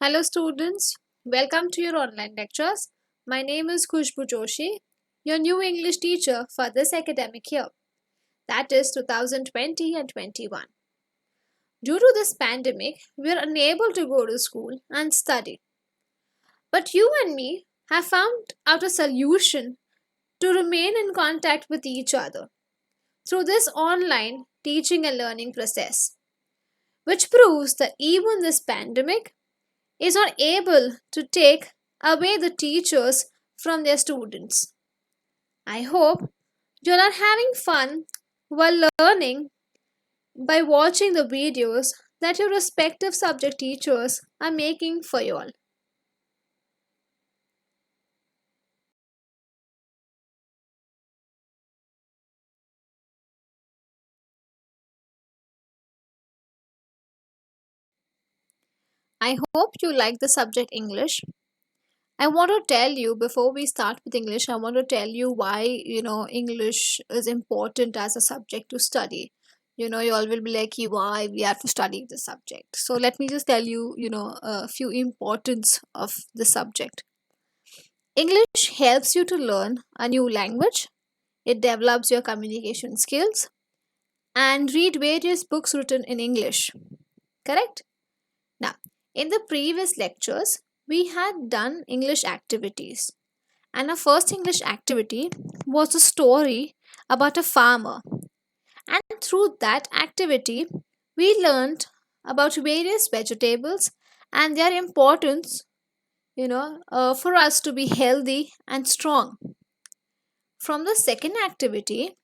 Hello students, welcome to your online lectures. My name is Khushbu Joshi, your new English teacher for this academic year, that is 2020 and 21. Due to this pandemic, we are unable to go to school and study. But you and me have found out a solution to remain in contact with each other through this online teaching and learning process, which proves that even this pandemic is not able to take away the teachers from their students. I hope you're not having fun while learning by watching the videos that your respective subject teachers are making for you all. I hope you like the subject English. I want to tell you before we start with English, I want to tell you why, English is important as a subject to study. You all will be like, why we have to study the subject. So let me just tell you, a few importance of the subject. English helps you to learn a new language. It develops your communication skills and read various books written in English. Correct? Now, in the previous lectures, we had done English activities. And our first English activity was a story about a farmer. And through that activity, we learned about various vegetables and their importance, for us to be healthy and strong. From the second activity,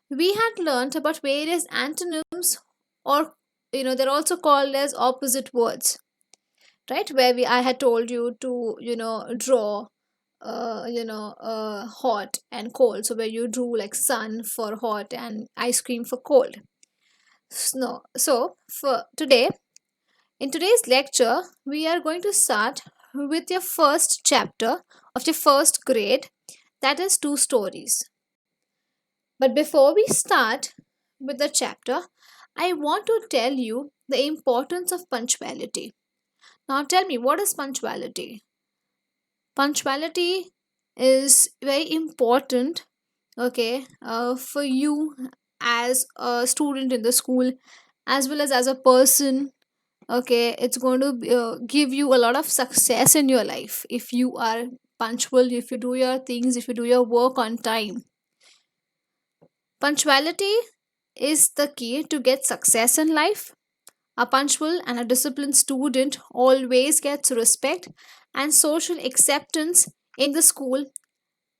we had learned about various antonyms, or they're also called as opposite words, right? Where I had told you to draw hot and cold. So where you drew like sun for hot and ice cream for cold. Snow. So for today, in today's lecture, we are going to start with your first chapter of your first grade, that is two stories. But before we start with the chapter, I want to tell you the importance of punctuality. Now tell me, what is punctuality? Punctuality is very important, okay, for you as a student in the school, as well as a person. Okay, it's going to give you a lot of success in your life if you are punctual, if you do your things, if you do your work on time. Punctuality is the key to get success in life. A punctual and a disciplined student always gets respect and social acceptance in the school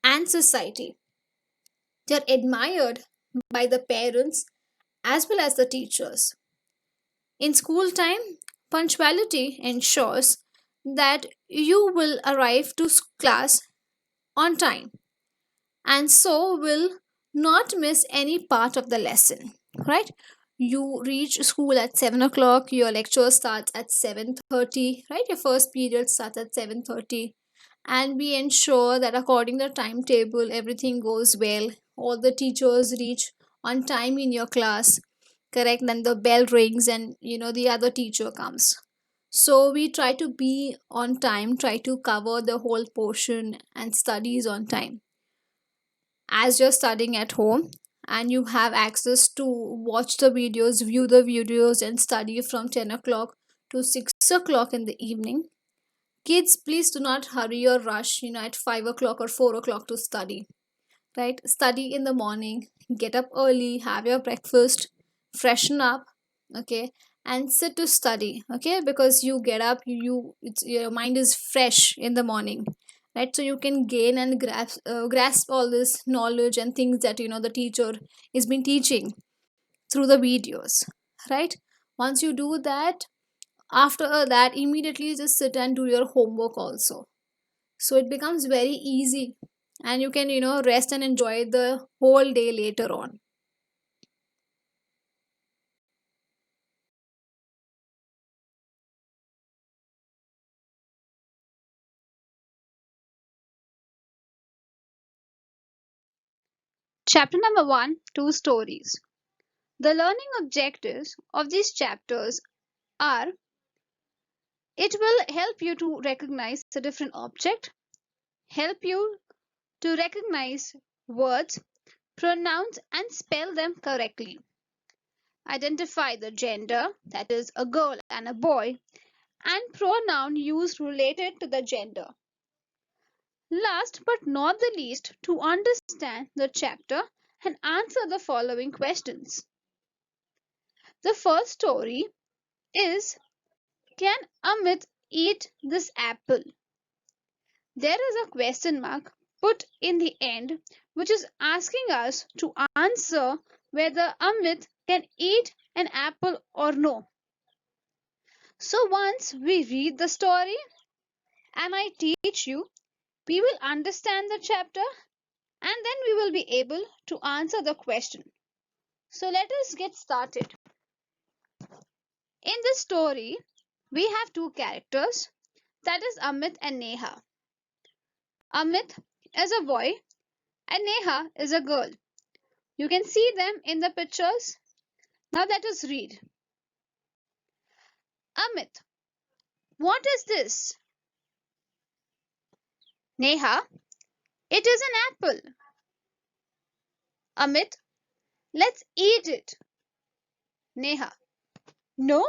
and society. They're admired by the parents as well as the teachers. In school time, punctuality ensures that you will arrive to class on time and so will not miss any part of the lesson, right? You reach school at 7 o'clock, your lecture starts at 7:30, right? Your first period starts at 7:30, and we ensure that according to the timetable everything goes well, all the teachers reach on time in your class, correct? Then the bell rings and the other teacher comes. So we try to be on time, try to cover the whole portion and studies on time. As you're studying at home and you have access to watch the videos, view the videos, and study from 10 o'clock to 6 o'clock in the evening. Kids, please do not hurry or rush, at 5 o'clock or 4 o'clock to study, right? Study in the morning, get up early, have your breakfast, freshen up, okay, and sit to study, okay? Because you get up, your mind is fresh in the morning, right? So you can gain and grasp all this knowledge and things that the teacher is been teaching through the videos, right? Once you do that, after that immediately just sit and do your homework also, so it becomes very easy and you can rest and enjoy the whole day later on. Chapter number 1, two stories. The learning objectives of these chapters are It will help you to recognize the different object, help you to recognize words, pronounce and spell them correctly. Identify the gender, that is a girl and a boy, and pronoun used related to the gender. Last but not the least, to understand the chapter and answer the following questions. The first story is, can Amit eat this apple? There is a question mark put in the end which is asking us to answer whether Amit can eat an apple or no. So once we read the story and I teach you, we will understand the chapter and then we will be able to answer the question. So let us get started. In this story, we have two characters, that is Amit and Neha. Amit is a boy and Neha is a girl. You can see them in the pictures. Now let us read. Amit, what is this? Neha, it is an apple. Amit, let's eat it. Neha, no,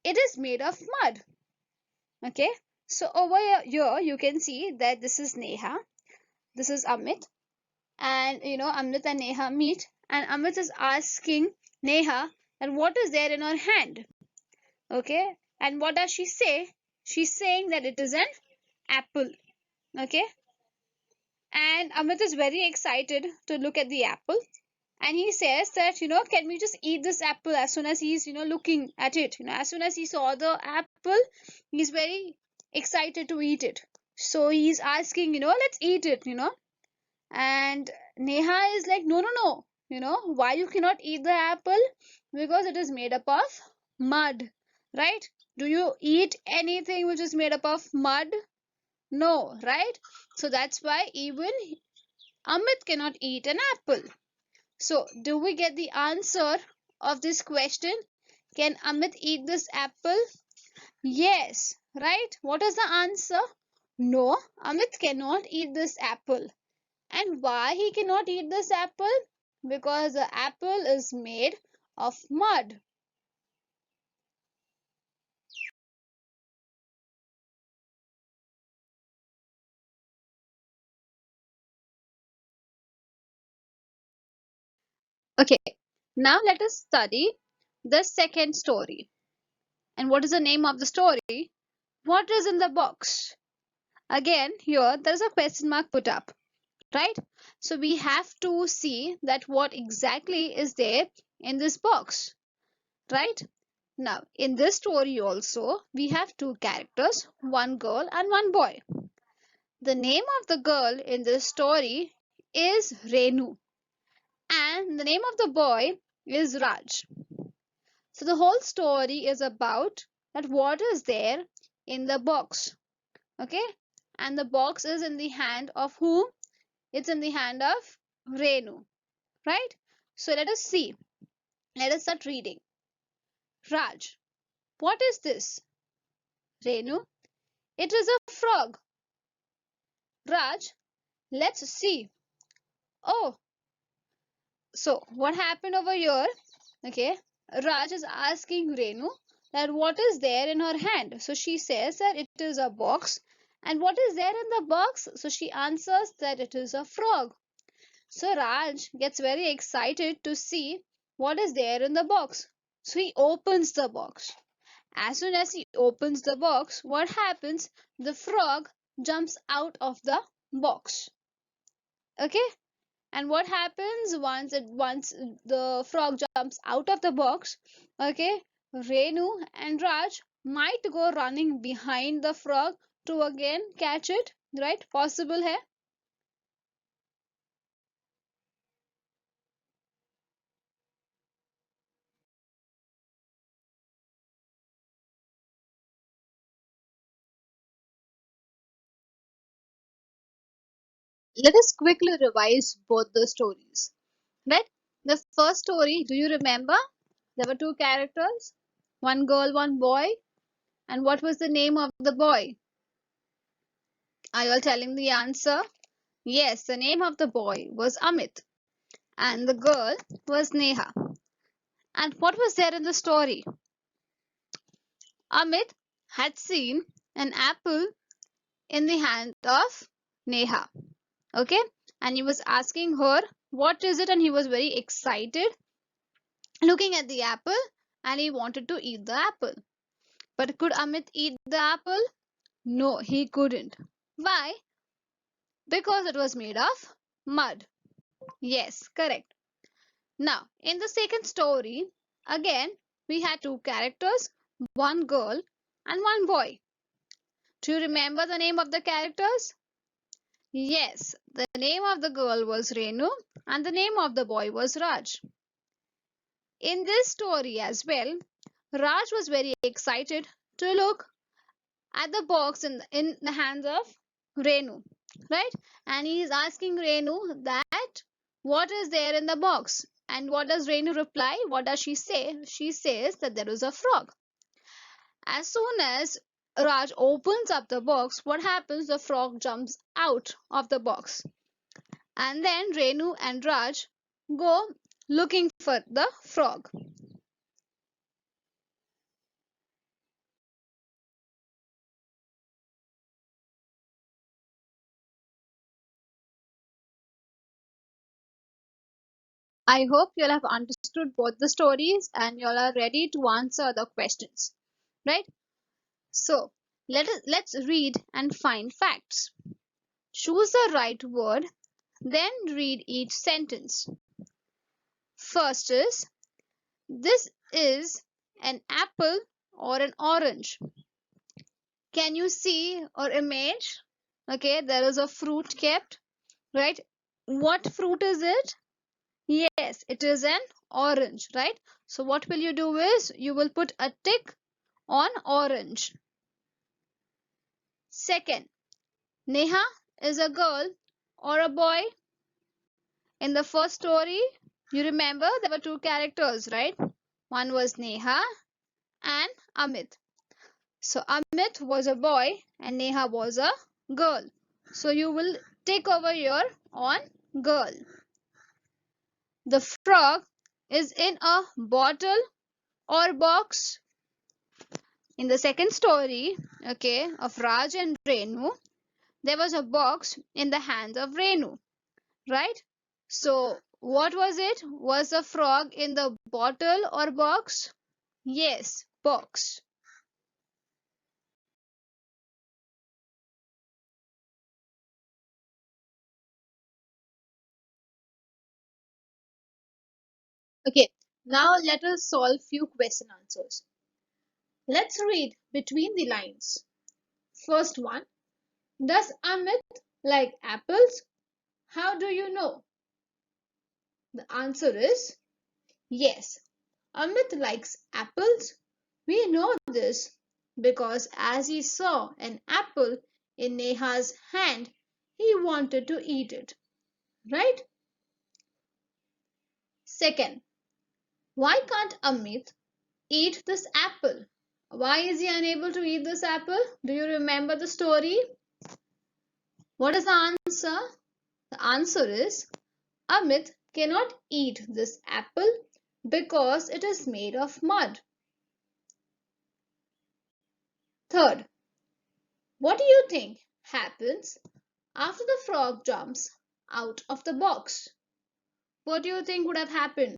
it is made of mud. Okay, so over here you can see that this is Neha, this is Amit, and Amit and Neha meet, and Amit is asking Neha and what is there in her hand. Okay, and what does she say? She's saying that it is an apple. Okay, and Amit is very excited to look at the apple, and he says that can we just eat this apple? As soon as he's looking at it, as soon as he saw the apple, he's very excited to eat it. So he's asking, let's eat it, and Neha is like, no, no, no, why you cannot eat the apple? Because it is made up of mud, right? Do you eat anything which is made up of mud? No, right? So that's why even Amit cannot eat an apple. So do we get the answer of this question? Can Amit eat this apple? Yes, right? What is the answer? No, Amit cannot eat this apple. And why he cannot eat this apple? Because the apple is made of mud. Okay, now let us study the second story. And what is the name of the story? What is in the box? Again, here there is a question mark put up, right? So we have to see that what exactly is there in this box, right? Now, in this story also, we have two characters, one girl and one boy. The name of the girl in this story is Renu, and the name of the boy is Raj. So the whole story is about that what is there in the box. Okay, and the box is in the hand of whom? It's in the hand of Renu, right? So let us see. Let us start reading. Raj, what is this? Renu, it is a frog. Raj, let's see. Oh, so what happened over here? Okay, Raj is asking Renu that what is there in her hand. So she says that it is a box. And what is there in the box? So she answers that it is a frog. So Raj gets very excited to see what is there in the box. So he opens the box. As soon as he opens the box, what happens? The frog jumps out of the box. Okay? And what happens once the frog jumps out of the box? Okay? Renu and Raj might go running behind the frog to again catch it, right? Possible hai? Let us quickly revise both the stories. Right? The first story, do you remember? There were two characters, one girl, one boy. And what was the name of the boy? Are you all telling the answer? Yes, the name of the boy was Amit and the girl was Neha. And what was there in the story? Amit had seen an apple in the hand of Neha. Okay? And he was asking her, what is it? And he was very excited looking at the apple and he wanted to eat the apple. But could Amit eat the apple? No, he couldn't. Why? Because it was made of mud. Yes, correct. Now, in the second story, again, we had two characters, one girl and one boy. Do you remember the name of the characters? Yes, the name of the girl was Renu and the name of the boy was Raj. In this story as well, Raj was very excited to look at the box in the hands of Renu, right? And he is asking Renu that what is there in the box? And what does Renu reply? What does she say? She says that there is a frog. As soon as Raj opens up the box, what happens? The frog jumps out of the box. And then Renu and Raj go looking for the frog. I hope you'll have understood both the stories and you'll are ready to answer the questions. Right? So let's read and find facts. Choose the right word, then read each sentence. First is this is an apple or an orange. Can you see or image? Okay, there is a fruit kept, right? What fruit is it? Yes, it is an orange, right? So what will you do is you will put a tick on orange. Second, Neha is a girl or a boy. In the first story, you remember there were two characters, right? One was Neha and Amit. So Amit was a boy and Neha was a girl. So you will take over here on girl. The frog is in a bottle or box. In the second story, okay, of Raj and Renu, there was a box in the hands of Renu, right? So what was it? Was the frog in the bottle or box? Yes, box. Okay, now let us solve few question answers. Let's read between the lines. First one, does Amit like apples? How do you know? The answer is yes. Amit likes apples. We know this because as he saw an apple in Neha's hand, he wanted to eat it, right? Second, why can't Amit eat this apple? Why is he unable to eat this apple? Do you remember the story? What is the answer? The answer is Amit cannot eat this apple because it is made of mud. Third, what do you think happens after the frog jumps out of the box? What do you think would have happened?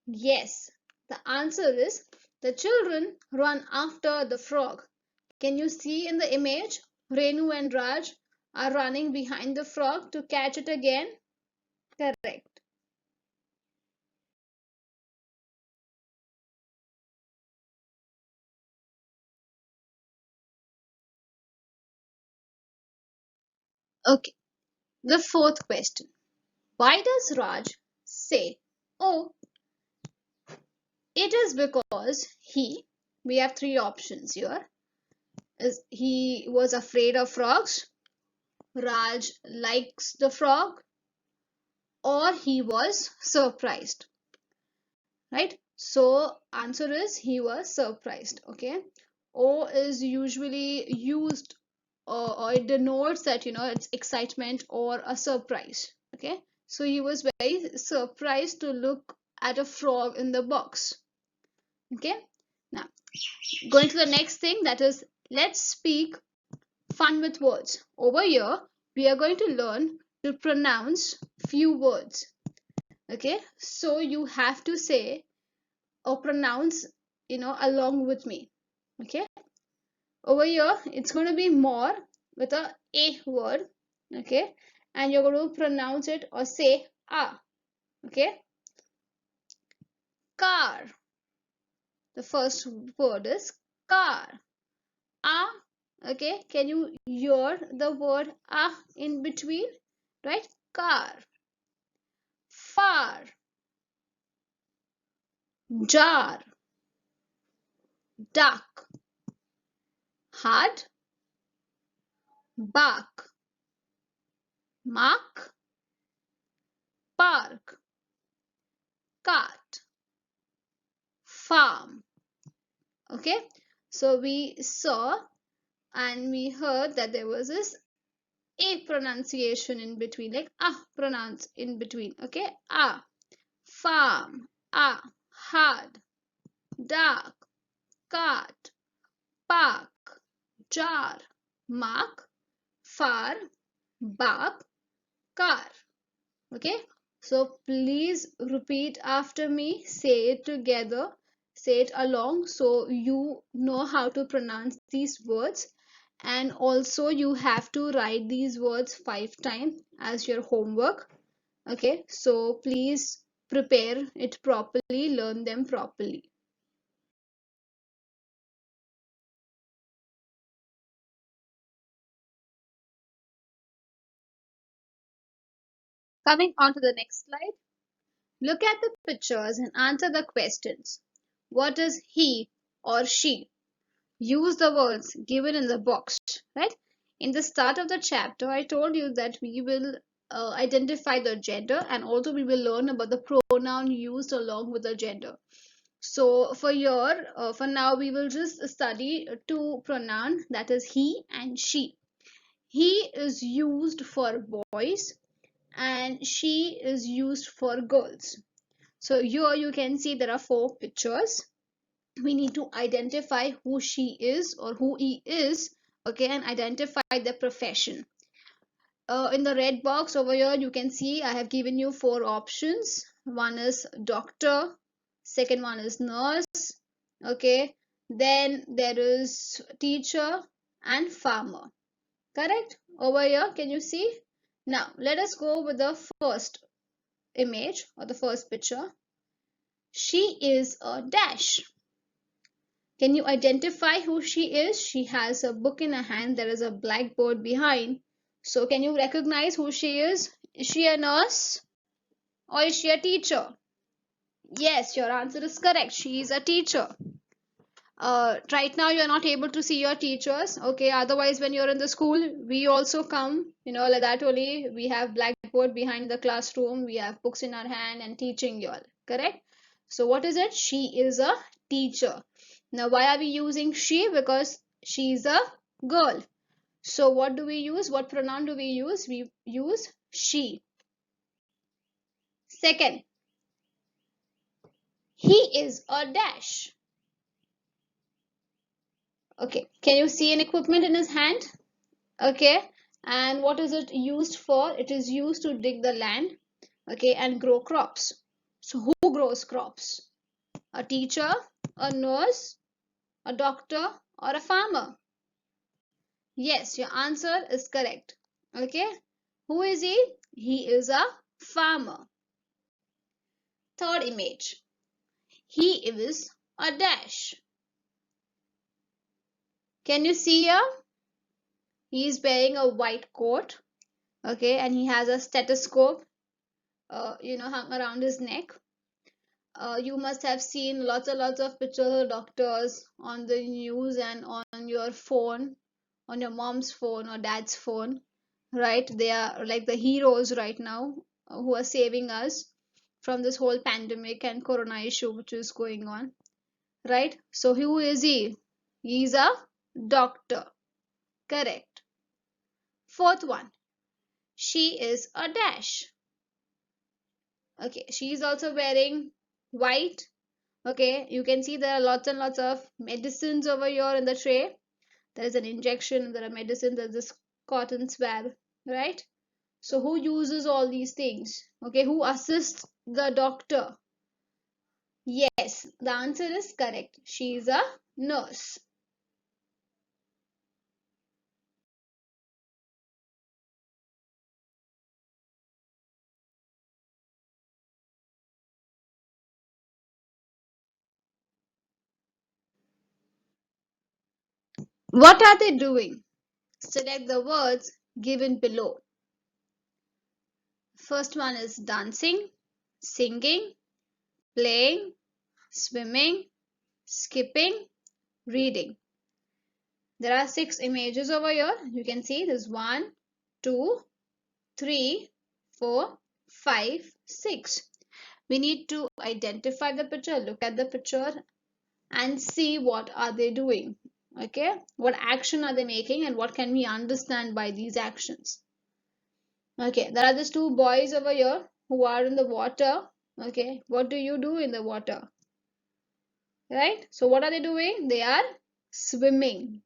Yes, the answer is the children run after the frog. Can you see in the image? Renu and Raj are running behind the frog to catch it again. Correct. Okay, the fourth question. Why does Raj say, oh, it is because we have three options here. He was afraid of frogs, Raj likes the frog, or he was surprised, right? So answer is he was surprised. Okay, O is usually used, or it denotes that it's excitement or a surprise. Okay, so he was very surprised to look at a frog in the box. Okay, now going to the next thing, that is, let's speak fun with words. Over here we are going to learn to pronounce few words. Okay, so you have to say or pronounce along with me. Okay, over here it's going to be more with a word. Okay, and you're going to pronounce it or say ah. Okay, car. The first word is car. Ah. Okay, can you hear the word ah in between? Right, car. Far. Jar. Duck. Hard. Bark. Mark. Park. Cart. Farm. Okay, so we saw and we heard that there was this a pronunciation in between, like ah pronounce in between. Okay, ah. Farm. Ah. Hard. Dark. Cart. Park. Jar. Mark. Far. Bark. Car. Okay, so please repeat after me, say it together, say it along, so you know how to pronounce these words. And also you have to write these words 5 times as your homework. Okay, so please prepare it properly, learn them properly. Coming on to the next slide, look at the pictures and answer the questions. What is he or she? Use the words given in the box. Right, in the start of the chapter I told you that we will identify the gender, and also we will learn about the pronoun used along with the gender. So for now we will just study two pronoun, that is he and she. He is used for boys and she is used for girls. So here you can see there are 4 pictures. We need to identify who she is or who he is. Okay, and identify the profession. In the red box over here you can see I have given you 4 options. One is doctor, second one is nurse. Okay, then there is teacher and farmer. Correct? Over here, can you see? Now let us go with the first image or the first picture. She is a dash. Can you identify who she is? She has a book in her hand. There is a blackboard behind. So can you recognize who she is? Is she a nurse or is she a teacher? Yes, your answer is correct. She is a teacher. Right now you're not able to see your teachers. Okay, otherwise when you're in the school, we also come, like that only. We have blackboard behind the classroom. We have books in our hand and teaching you all. Correct? So what is it? She is a teacher. Now, why are we using she? Because she is a girl. So what do we use? What pronoun do we use? We use she. Second, he is a dash. Okay, can you see an equipment in his hand? Okay, and what is it used for? It is used to dig the land, okay, and grow crops. So who grows crops? A teacher, a nurse, a doctor, or a farmer? Yes, your answer is correct. Okay, who is he? He is a farmer. Third image, he is a dash. Can you see here? He is wearing a white coat, okay, and he has a stethoscope, hung around his neck. You must have seen lots of pictures of doctors on the news and on your phone, on your mom's phone or dad's phone, right? They are like the heroes right now, who are saving us from this whole pandemic and corona issue which is going on, right? So who is he? He's a doctor. Correct. Fourth one. She is a dash. Okay, she is also wearing white. Okay, you can see there are lots and lots of medicines over here in the tray. There is an injection, there are medicines, there's this cotton swab, right? So who uses all these things? Okay, who assists the doctor? Yes, the answer is correct. She is a nurse. What are they doing? Select the words given below. First one is dancing, singing, playing, swimming, skipping, reading. There are 6 images over here. You can see there's 1, 2, 3, 4, 5, 6. We need to identify the picture, look at the picture and see what are they doing. Okay, what action are they making and what can we understand by these actions. Okay, there are these two boys over here who are in the water. Okay, what do you do in the water? Right? So what are they doing? They are swimming.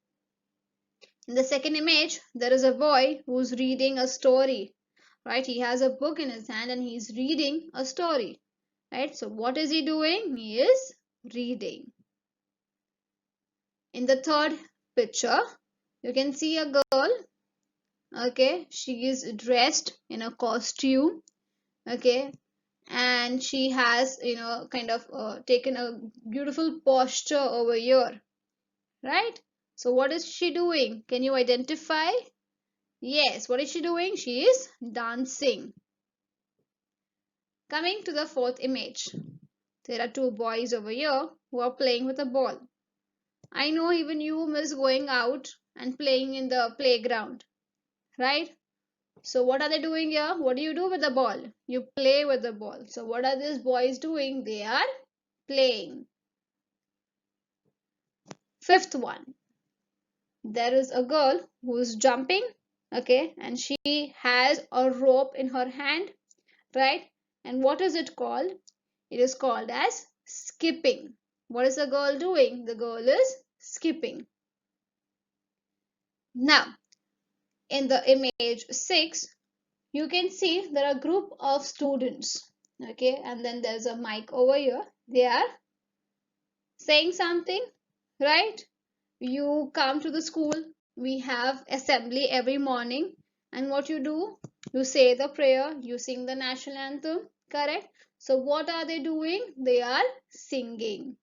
In the second image, there is a boy who's reading a story. Right? He has a book in his hand and he's reading a story. Right? So what is he doing? He is reading. In the third picture, you can see a girl. Okay, she is dressed in a costume. Okay, and she has kind of taken a beautiful posture over here, right? So what is she doing? Can you identify? Yes, what is she doing? She is dancing. Coming to the fourth image, there are two boys over here who are playing with a ball. I know even you miss going out and playing in the playground, right? So what are they doing here? What do you do with the ball? You play with the ball. So what are these boys doing? They are playing. Fifth one, there is a girl who is jumping, okay, and she has a rope in her hand, right? And what is it called? It is called as skipping. What is the girl doing? The girl is skipping. Now, in the image 6, you can see there are a group of students, okay, and then there's a mic over here. They are saying something, right? You come to the school, we have assembly every morning, and what you do, you say the prayer, you sing the national anthem, correct? So what are they doing? They are singing.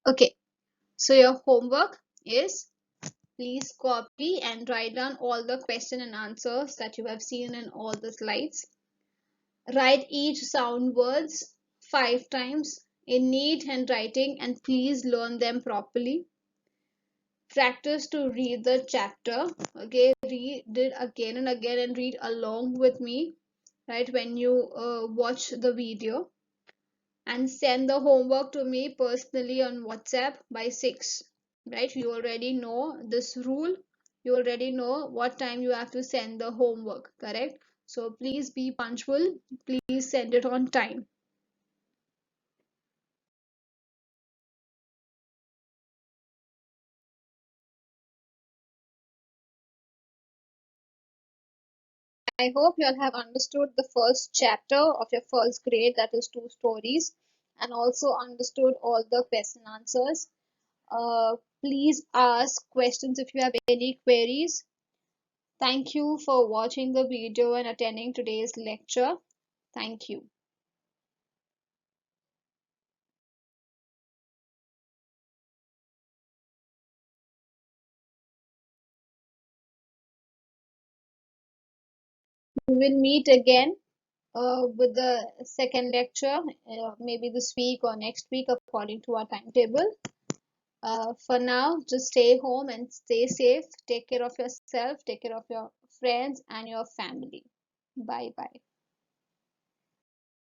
Okay, so your homework is, please copy and write down all the question and answers that you have seen in all the slides. Write each sound words 5 times in neat handwriting and please learn them properly. Practice to read the chapter. Okay, read it again and again and read along with me, right, when you watch the video. And send the homework to me personally on WhatsApp by 6. Right, you already know this rule. You already know what time you have to send the homework, correct? So please be punctual. Please send it on time. I hope you all have understood the first chapter of your first grade, that is 2 stories, and also understood all the question answers. Please ask questions if you have any queries. Thank you for watching the video and attending today's lecture. Thank you. We will meet again with the second lecture, maybe this week or next week according to our timetable. For now, just stay home and stay safe. Take care of yourself, take care of your friends and your family. Bye bye.